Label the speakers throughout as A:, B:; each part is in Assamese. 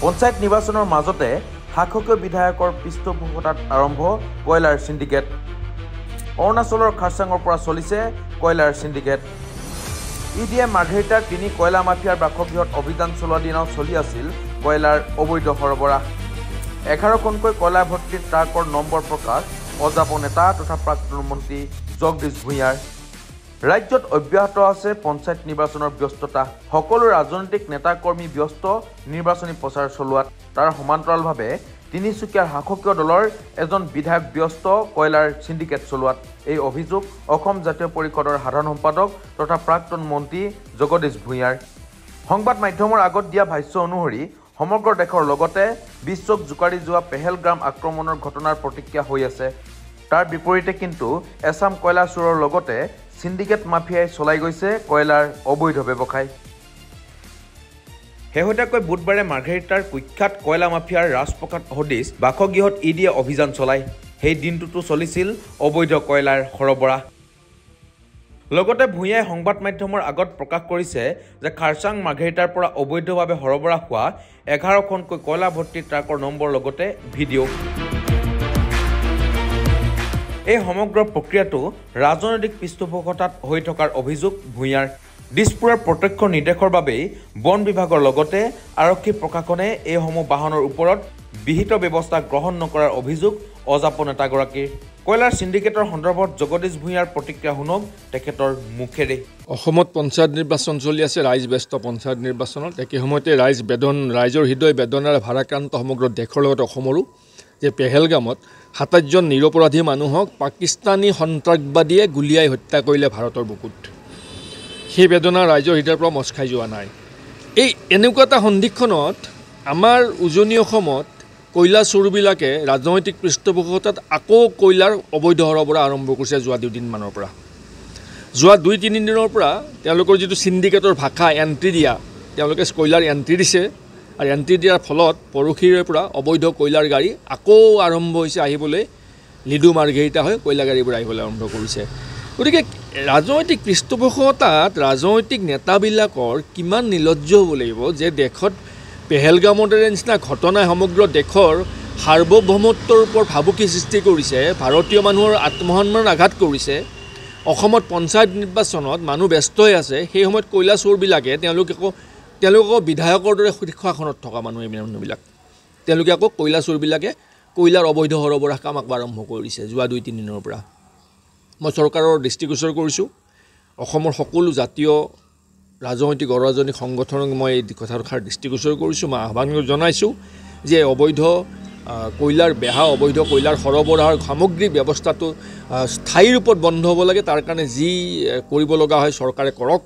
A: পঞ্চায়ত নিৰ্বাচনৰ মাজতে শাসকীয় বিধায়কৰ পৃষ্ঠপোষকতাত আৰম্ভ কয়লাৰ সিন্ডিকেট। অৰুণাচলৰ খাৰচাঙৰ পৰা চলিছে কয়লাৰ সিন্ডিকেট। ইডিয়ে মাৰ্ঘেৰিটাৰ 3 কয়লা মাফিয়াৰ বাসগৃহত অভিযান চলোৱা দিনাও চলি আছিল কয়লাৰ অবৈধ সৰবৰাহ। 11খনকৈ কয়লা ভৰ্তি ট্ৰাকৰ নম্বৰ প্ৰকাশ অজাপ নেতা তথা প্ৰাক্তন মন্ত্ৰী জগদীশ ভূঞাৰ। ৰাজ্যত অব্যাহত আছে পঞ্চায়ত নিৰ্বাচনৰ ব্যস্ততা। সকলো ৰাজনৈতিক নেতা কৰ্মী ব্যস্ত নিৰ্বাচনী প্ৰচাৰ চলোৱাত। তাৰ সমান্তৰালভাৱে তিনিচুকীয়াৰ শাসকীয় দলৰ এজন বিধায়ক ব্যস্ত কয়লাৰ সিন্ডিকেট চলোৱাত। এই অভিযোগ অসম জাতীয় পৰিষদৰ সাধাৰণ সম্পাদক তথা প্ৰাক্তন মন্ত্ৰী জগদীশ ভূঞাৰ। সংবাদ মাধ্যমৰ আগত দিয়া ভাষ্য অনুসৰি সমগ্ৰ দেশৰ লগতে বিশ্বক জোকাৰি যোৱা পেহেলগ্ৰাম আক্ৰমণৰ ঘটনাৰ প্ৰতিক্ৰিয়া হৈ আছে। তাৰ বিপৰীতে কিন্তু এছাম কয়লা চোৰৰ লগতে সিন্ডিকেট মাফিয়াই চলাই গৈছে কয়লাৰ অবৈধ ব্যৱসায়। শেহতীয়াকৈ বুধবাৰে মাৰ্ঘেৰিটাৰ কুখ্যাত কয়লা মাফিয়াৰ ৰাজপ্ৰসাদ সদৃশ বাসগৃহত ইডিয়ে অভিযান চলায়। সেই দিনটোতো চলিছিল অবৈধ কয়লাৰ সৰবৰাহ। লগতে ভূঞাই সংবাদ মাধ্যমৰ আগত প্ৰকাশ কৰিছে যে খাৰচাং মাৰ্ঘেৰিটাৰ পৰা অবৈধভাৱে সৰবৰাহ হোৱা 11খনকৈ কয়লা ভৰ্তি ট্ৰাকৰ নম্বৰ লগতে ভিডিঅ'। এই সমগ্ৰ প্ৰক্ৰিয়াটো ৰাজনৈতিক পৃষ্ঠপোষকতাত হৈ থকাৰ অভিযোগ ভূঞাৰ। দিছপুৰৰ প্ৰত্যক্ষ নিৰ্দেশৰ বাবেই বন বিভাগৰ লগতে আৰক্ষী প্ৰশাসনে এইসমূহ বাহনৰ ওপৰত বিহিত ব্যৱস্থা গ্ৰহণ নকৰাৰ অভিযোগ অজাপ নেতাগৰাকীৰ। কয়লাৰ সিন্ডিকেটৰ সন্দৰ্ভত জগদীশ ভূঞাৰ প্ৰতিক্ৰিয়া শুনক তেখেতৰ মুখেৰে।
B: অসমত পঞ্চায়ত নিৰ্বাচন চলি আছে, ৰাইজ ব্যস্ত পঞ্চায়ত নিৰ্বাচনত। একে সময়তে ৰাইজৰ হৃদয় বেদনাৰে ভাৰাক্ৰান্ত সমগ্ৰ দেশৰ লগতে অসমৰো যে পেহেলগামত 27জন নিৰপৰাধী মানুহক পাকিস্তানী সন্ত্ৰাসবাদীয়ে গুলীয়াই হত্যা কৰিলে ভাৰতৰ বুকুত। সেই বেদনা ৰাইজৰ হৃদয়ৰ পৰা মচ খাই যোৱা নাই। এই এনেকুৱা এটা সন্ধিক্ষণত আমাৰ উজনি অসমত কয়লা চোৰবিলাকে ৰাজনৈতিক পৃষ্ঠপোষকতাত আকৌ কয়লাৰ অবৈধ সৰবৰাহ আৰম্ভ কৰিছে যোৱা 2 দিনমানৰ পৰা। যোৱা 2-3 দিনৰ পৰা তেওঁলোকৰ যিটো সিন্ডিকেটৰ ভাষা এণ্ট্ৰি দিয়া, তেওঁলোকে কয়লাৰ এণ্ট্ৰি দিছে আৰু এণ্ট্ৰি দিয়াৰ ফলত পৰহিৰে পৰা অবৈধ কয়লাৰ গাড়ী আকৌ আৰম্ভ হৈছে আহিবলৈ। লিডু মাৰ্ঘেৰিটা হৈ কয়লা গাড়ীবোৰ আহিবলৈ আৰম্ভ কৰিছে। গতিকে ৰাজনৈতিক পৃষ্ঠপোষকতাত ৰাজনৈতিক নেতাবিলাকৰ কিমান নিৰ্লজ্জ হ'ব লাগিব যে দেশত পেহেলগামৰ দৰে নিচিনা ঘটনাই সমগ্ৰ দেশৰ সাৰ্বভৌমত্বৰ ওপৰত ভাবুকি সৃষ্টি কৰিছে, ভাৰতীয় মানুহৰ আত্মসন্মান আঘাত কৰিছে। অসমত পঞ্চায়ত নিৰ্বাচনত মানুহ ব্যস্ত হৈ আছে, সেই সময়ত কয়লা চোৰবিলাকে তেওঁলোকক বিধায়কৰ দৰে শীৰ্ষাসনত থকা এই মানুহবিলাক তেওঁলোকে আকৌ কয়লা চোৰবিলাকে কয়লাৰ অবৈধ সৰবৰাহ কাম আকৌ আৰম্ভ কৰিছে যোৱা 2-3 দিনৰ পৰা। মই চৰকাৰৰ দৃষ্টিগোচৰ কৰিছোঁ। অসমৰ সকলো জাতীয় ৰাজনৈতিক অৰাজনৈতিক সংগঠনক মই এই কথাষাৰ দৃষ্টিগোচৰ কৰিছোঁ। মই আহ্বান জনাইছোঁ যে অবৈধ কয়লাৰ সৰবৰাহৰ সামগ্ৰিক ব্যৱস্থাটো স্থায়ী ৰূপত বন্ধ হ'ব লাগে। তাৰ কাৰণে যি কৰিব লগা হয় চৰকাৰে কৰক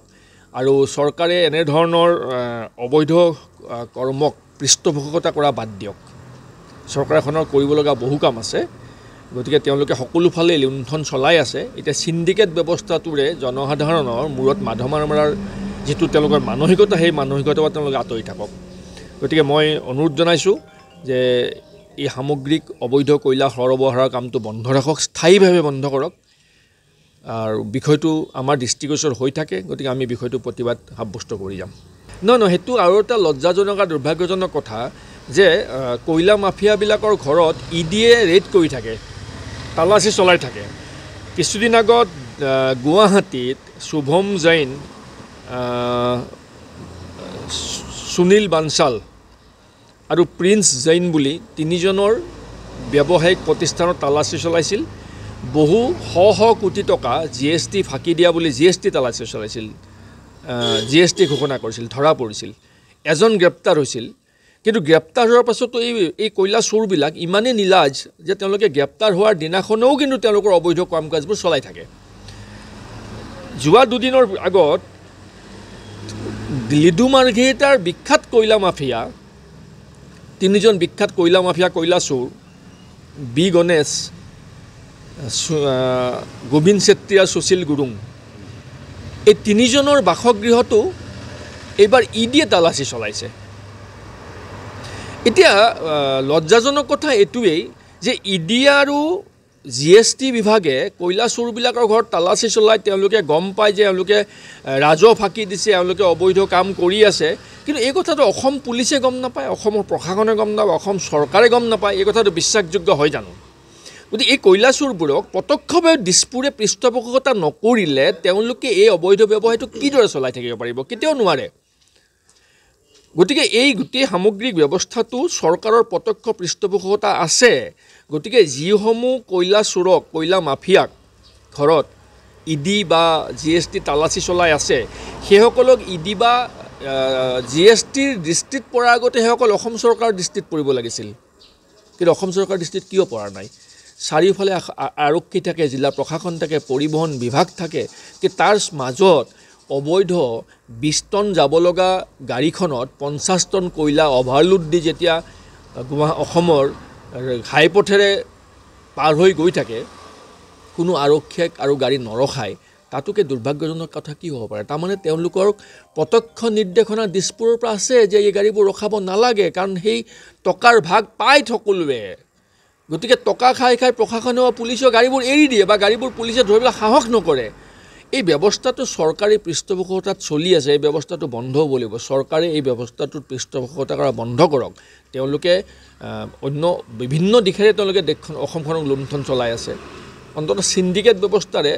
B: আৰু চৰকাৰে এনেধৰণৰ অবৈধ কৰ্মক পৃষ্ঠপোষকতা কৰা বাদ দিয়ক। চৰকাৰখনৰ কৰিব লগা বহু কাম আছে। গতিকে তেওঁলোকে সকলো ফালে লুণ্ঠন চলাই আছে। এতিয়া সিন্ডিকেট ব্যৱস্থাটোৰে জনসাধাৰণৰ মূৰত মাধমাৰ মৰাৰ যিটো তেওঁলোকৰ মানসিকতা, সেই মানসিকতাৰ পৰা তেওঁলোকে আঁতৰি থাকক। গতিকে মই অনুৰোধ জনাইছোঁ যে এই সামগ্ৰিক অবৈধ কয়লা সৰবৰাহৰ কামটো বন্ধ ৰাখক, স্থায়ীভাৱে বন্ধ কৰক। আৰু বিষয়টো আমাৰ দৃষ্টিগোচৰ হৈ থাকে। গতিকে আমি বিষয়টো প্ৰতিবাদ সাব্যস্ত কৰি যাম। নহয়, সেইটো আৰু এটা লজ্জাজনক আৰু দুৰ্ভাগ্যজনক কথা যে কয়লা মাফিয়াবিলাকৰ ঘৰত ইডিয়ে ৰেড কৰি থাকে, তালাচী চলাই থাকে। কিছুদিন আগত গুৱাহাটীত শুভম জৈন, সুনীল বানচাল আৰু প্ৰিন্স জৈন বুলি 3জনৰ ব্যৱসায়িক প্ৰতিষ্ঠানত তালাচী চলাইছিল। বহু শ কোটি টকা GST ফাঁকি দিয়া বুলি GST তালাচী চলাইছিল, GST ঘোষণা কৰিছিল, ধৰা পৰিছিল। এজন গ্ৰেপ্তাৰ হৈছিল। কিন্তু গ্ৰেপ্তাৰ হোৱাৰ পাছতো এই কয়লা চোৰবিলাক ইমানেই নিলাজ যে তেওঁলোকে গ্ৰেপ্তাৰ হোৱাৰ দিনাখনেও কিন্তু তেওঁলোকৰ অবৈধ কাম কাজবোৰ চলাই থাকে। যোৱা 2 দিনৰ আগত লিডু মাৰ্ঘেৰিটাৰ বিখ্যাত কয়লা মাফিয়া 3জন বিখ্যাত কয়লা মাফিয়া কয়লা চোৰ বি গণেশ, গোবিন্দ চেত্ৰী আৰু সুশীল গুৰুং, এই 3জনৰ বাসগৃহতো এইবাৰ ইডিয়ে তালাচী চলাইছে। এতিয়া লজ্জাজনক কথা এইটোৱেই যে ইডি আৰু GST বিভাগে কয়লা চোৰবিলাকৰ ঘৰত তালাচী চলাই তেওঁলোকে গম পায় যে তেওঁলোকে ৰাজহ ফাঁকি দিছে, তেওঁলোকে অবৈধ কাম কৰি আছে, কিন্তু এই কথাটো অসম পুলিচে গম নাপায়, অসমৰ প্ৰশাসনে গম নাপায়, অসম চৰকাৰে গম নাপায়, এই কথাটো বিশ্বাসযোগ্য হয় জানো? গতিকে এই কয়লা চোৰবোৰক প্ৰত্যক্ষভাৱে দিছপুৰে পৃষ্ঠপোষকতা নকৰিলে তেওঁলোকে এই অবৈধ ব্যৱসায়টো কিদৰে চলাই থাকিব পাৰিব? কেতিয়াও নোৱাৰে। গতিকে এই গোটেই সামগ্ৰিক ব্যৱস্থাটো চৰকাৰৰ প্ৰত্যক্ষ পৃষ্ঠপোষকতা আছে। গতিকে যিসমূহ কয়লা চোৰক, কয়লা মাফিয়াক ঘৰত ED বা GST তালাচী চলাই আছে, সেইসকলক ED বা GSTৰ দৃষ্টিত পৰাৰ আগতে সেইসকল অসম চৰকাৰৰ দৃষ্টিত পৰিব লাগিছিল, কিন্তু অসম চৰকাৰৰ দৃষ্টিত কিয় পৰা নাই? চাৰিওফালে আৰক্ষী থাকে, জিলা প্ৰশাসন থাকে, পৰিবহণ বিভাগ থাকে, কিন্তু তাৰ মাজত অবৈধ 20 টন যাব লগা গাড়ীখনত 50 টন কয়লা অভাৰলোড দি যেতিয়া অসমৰ ঘাইপথেৰে পাৰ হৈ গৈ থাকে, কোনো আৰক্ষীক আৰু গাড়ী নৰখায়, তাতোকে দুৰ্ভাগ্যজনক কথা কি হ'ব পাৰে? তাৰমানে তেওঁলোকৰ প্ৰত্যক্ষ নিৰ্দেশনা দিছপুৰৰ পৰা আছে যে এই গাড়ীবোৰ ৰখাব নালাগে, কাৰণ সেই টকাৰ ভাগ পায় সকলোৱে। গতিকে টকা খাই খাই প্ৰশাসনে বা পুলিচে গাড়ীবোৰ এৰি দিয়ে বা গাড়ীবোৰ পুলিচে ধৰিবলৈ সাহস নকৰে। এই ব্যৱস্থাটো চৰকাৰী পৃষ্ঠপোষকতাত চলি আছে, এই ব্যৱস্থাটো বন্ধ হ'ব লাগিব। চৰকাৰে এই ব্যৱস্থাটোত পৃষ্ঠপোষকতা কৰা বন্ধ কৰক। তেওঁলোকে অন্য বিভিন্ন দিশেৰে তেওঁলোকে দেশখন অসমখনক লুণ্ঠন চলাই আছে। অন্ততঃ চিণ্ডিকেট ব্যৱস্থাৰে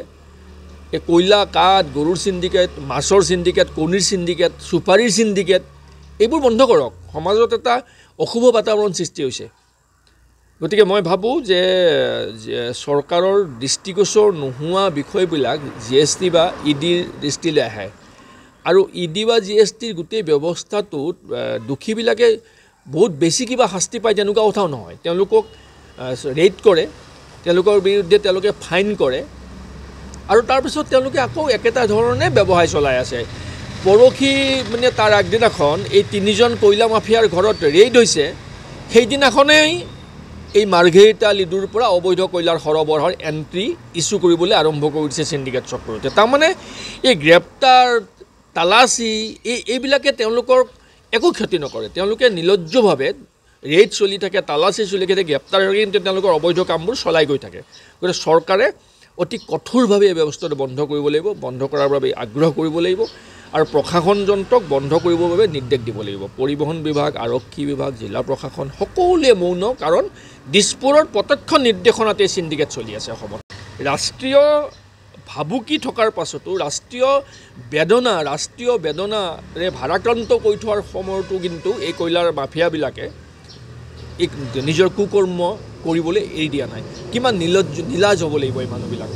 B: এই কয়লা, কাঠ, গৰুৰ চিণ্ডিকেট, মাছৰ চিণ্ডিকেট, কণীৰ চিণ্ডিকেট, চুপাৰীৰ চিণ্ডিকেট, এইবোৰ বন্ধ কৰক। সমাজত এটা অশুভ বাতাবৰণ সৃষ্টি হৈছে। গতিকে মই ভাবোঁ যে চৰকাৰৰ দৃষ্টিগোচৰ নোহোৱা বিষয়বিলাক GST বা EDৰ দৃষ্টিলৈ আহে, আৰু ED বা GSTৰ গোটেই ব্যৱস্থাটোত দোষীবিলাকে বহুত বেছি কিবা শাস্তি পায় তেনেকুৱা কথাও নহয়। তেওঁলোকক ৰেইড কৰে, তেওঁলোকৰ বিৰুদ্ধে তেওঁলোকে ফাইন কৰে, আৰু তাৰপিছত তেওঁলোকে আকৌ একেটা ধৰণে ব্যৱসায় চলাই আছে। পৰহি মানে তাৰ আগদিনাখন এই 3জন কয়লা মাফিয়াৰ ঘৰত ৰেইড হৈছে, সেইদিনাখনেই এই মাৰ্ঘেৰিটা লিডুৰ পৰা অবৈধ কয়লাৰ সৰবৰাহৰ এণ্ট্ৰি ইছ্যু কৰিবলৈ আৰম্ভ কৰি দিছে চিণ্ডিকেট চক্ৰটোৱে। তাৰমানে এই গ্ৰেপ্তাৰ, তালাচী এইবিলাকে তেওঁলোকৰ একো ক্ষতি নকৰে। তেওঁলোকে নিলজ্জভাৱে ৰেইড চলি থাকে, তালাচী চলি থাকে, গ্ৰেপ্তাৰ হৈ কিন্তু তেওঁলোকৰ অবৈধ কামবোৰ চলাই গৈ থাকে। গতিকে চৰকাৰে অতি কঠোৰভাৱে এই ব্যৱস্থাটো বন্ধ কৰিব লাগিব, বন্ধ কৰাৰ বাবে আগ্ৰহ কৰিব লাগিব, আৰু প্ৰশাসন যন্ত্ৰক বন্ধ কৰিবৰ বাবে নিৰ্দেশ দিব লাগিব। পৰিবহণ বিভাগ, আৰক্ষী বিভাগ, জিলা প্ৰশাসন সকলোৱে মৌন, কাৰণ দিছপুৰৰ প্ৰত্যক্ষ নিৰ্দেশনাতে চিণ্ডিকেট চলি আছে অসমত। ৰাষ্ট্ৰীয় ভাবুকি থকাৰ পাছতো ৰাষ্ট্ৰীয় বেদনাৰে ভাৰাক্ৰান্ত কৰি থোৱাৰ সময়তো কিন্তু এই কয়লাৰ মাফিয়াবিলাকে নিজৰ কুকৰ্ম কৰিবলৈ এৰি দিয়া নাই। কিমান নীলাজ হ'ব লাগিব এই মানুহবিলাক।